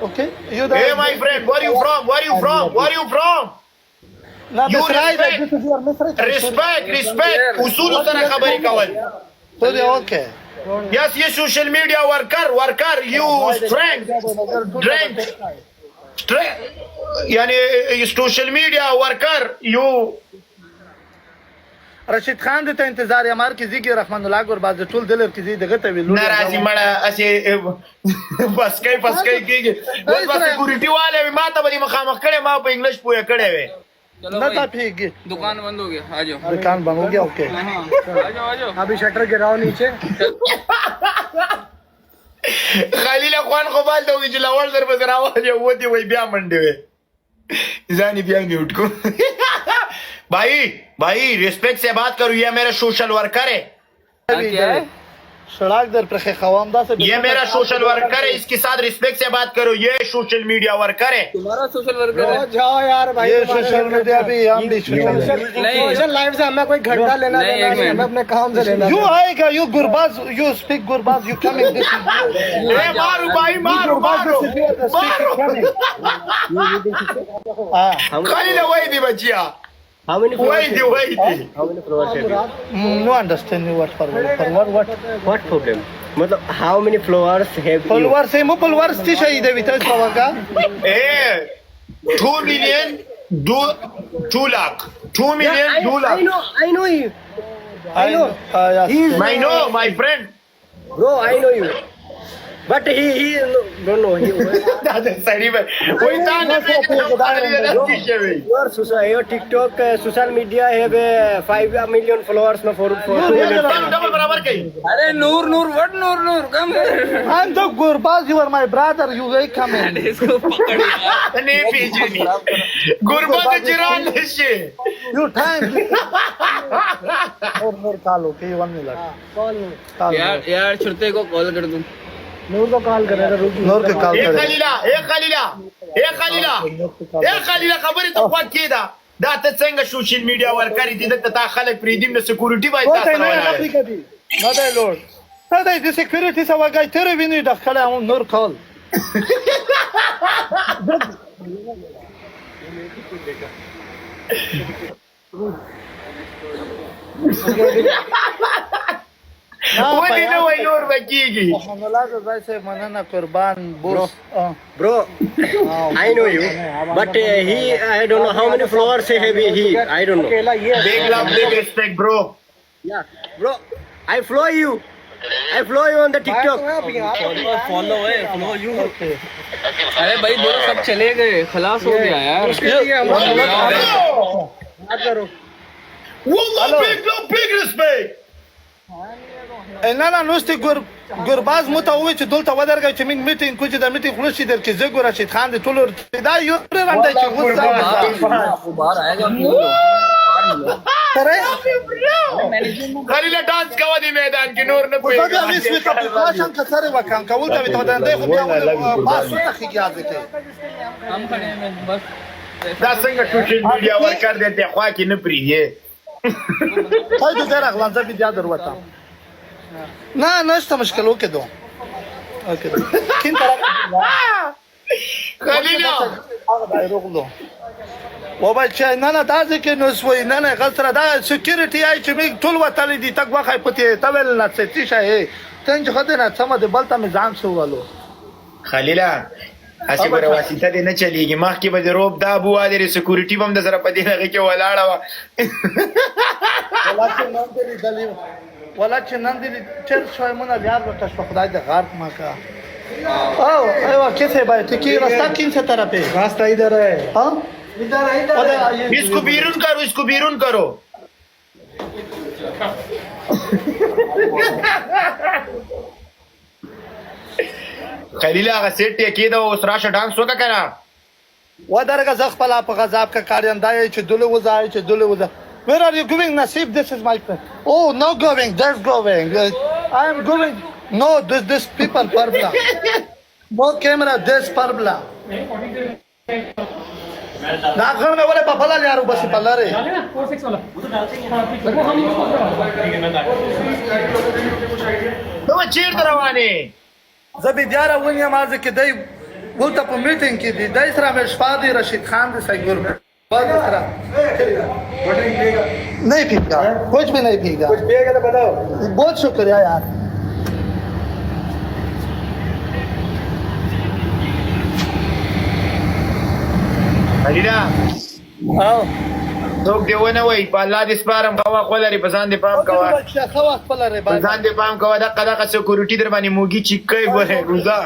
Okay? Hey, my friend, where you from? Where you from? Where you from? No, You misright. respect. This is your misright. Respect. Usul sara khabari kawal. So they okay. Yes, you social media worker. You strength. Yani social media worker. You. رشید خان د ته انتظار یا مار کې زیګي رحمان الله ګورباز د ټول دلر کې زی دغه ته ویلو ناراضي مړه اسه بس کای کیږي بس سکیورټي والے ما ته به مخامخ کړي ما په انګلیش پوهه کړي وي نه تا پیږي दुकान बंद हो गया आ जाओ दुकान बंद हो गया ओके आ जाओ अभी शटर गिराओ नीचे خلیل خوان خو بال ته وی چې لاول در بزر आवाज یو ودی وای بیا منډه وي ځاني بیا نیوټ کو भाई रिस्पेक्ट से बात करो ये मेरा सोशल वर्कर है क्या है सड़क दर पर खवामदा से ये मेरा सोशल वर्कर है इसके साथ रिस्पेक्ट से बात करो ये सोशल मीडिया वर्कर है तुम्हारा सोशल वर्कर है जाओ यार भाई ये सोशल मीडिया भी हम भी सोशल लाइफ से हमें कोई घंटा लेना नहीं, देना नहीं हमें अपने काम से लेना यू आएगा you Gurbaz you speak Gurbaz you coming this मारो भाई मारो खाली वही थी बच्चिया How many वही थी How many followers have you? no understand you what for What problem? मतलब how many followers have you? followers से मो followers ती शहीद है वितर सवागा 2 million 2 lakh 2 million 2 lakh I know you. I know I know my friend Bro, I know you. But he don't know. दादा सही में वही Your TikTok, social media have 5 million followers, no 4 million. Double बराबर कहीं अरे नूर व्हाट नूर कम I'm the gurbaz you are my brother you will come in इसको पकड़ यार नहीं पीछे नहीं गुरबत जिरान नशे you time और कालो के 1 मिनट यार छुट्टे को कॉल कर दूं नूर को कॉल करेगा नूर के कॉल एक करेगा खलीला खबरी तो خو کیدا دا ته څنګه سوشل میډیا ورکړی دي ته تا خلک پریدیم نه سکیورټي وای تاسو نه وای نه دی لورد ته د سکیورټي سوا گای تر ویني د خلک نور کال ودی نه وای نور بکیږي الله زای سے مننه قربان بوس Bro, I know you. But he, I don't know how many followers have he. I don't know. big love big respect bro Yeah, bro, I follow you. I follow you on the TikTok. Follow you अरे भाई बोलो सब चले गए खलास हो गया यार والله big respect نه نه نوستي ګورباز مو ته وای چې دلته ودرګه چې موږ میټینګ کوو چې د میټینګ خلاص در کې زګور رشید خان د ټول دا یو رانده چې غوسه बाहर आएगा خلیلا ډانس کوا دی میدان کې نور نه کوي دا د ویس په پلاشن کې سره وکم کول ته ته د خو بیا پاسو ته خیاځه ته हम खड़े हैं बस دا څنګه سوشل میډیا ورکړ دې خوا کې نه پریږي هاي د درغ لانځه بیا دروته نه نشته مشکل وکړو اوکې کین طرف خلیلا هغه دایره غلو بابا چې نه نه دا ځکه نو سوي نه نه غلطره دا سکیورټي آی چې موږ ټول وتلې دي تک واخای پته تول نه څه شي څنګه خدای نه سم د بلته مې ځان سوالو خلیلا اسی ګره واسطه دې نه چلیږي مخکې به روب دا ابو وادي سکیورټي بم د سره پدې هغه کې ولاړه وا ولا چې نن دې چر شوي مونږ بیا ورته شو خدای دې غارت ما کا او ایوا کیسه بھائی ته کی راستہ کین سے طرف ہے راستہ ادھر ہے ہاں ادھر इसको بیرون کرو خلیلا هغه سیټ یې کېده اوس راشه ډانس وکړه کنه ودرګه زغپل په غذاب کا کاریندای چې دله وځي Where are you going, Nasib? This is my friend. Oh, no going. Just going. I am going. No, this people parbla. No camera. This parbla. ना घर में बोले पापा ला यार बस पाला रे نو چیرته روانې زبې بیا راونی مازه کې دی دلته په میټینګ کې دي دای سره مې شپه دی رشید خان دی سګور بعد سره नहीं भीगा कुछ भी नहीं भीगा कुछ भीगा तो बताओ बहुत शुक्रिया यार حریرا او څوک دی ونه وای په الله دې سپارم کوا خو لري په ځان دې پام کوا خو وخت خپل لري په ځان دې پام کوا دغه سکیورټي در باندې موږي چیکای وره روزا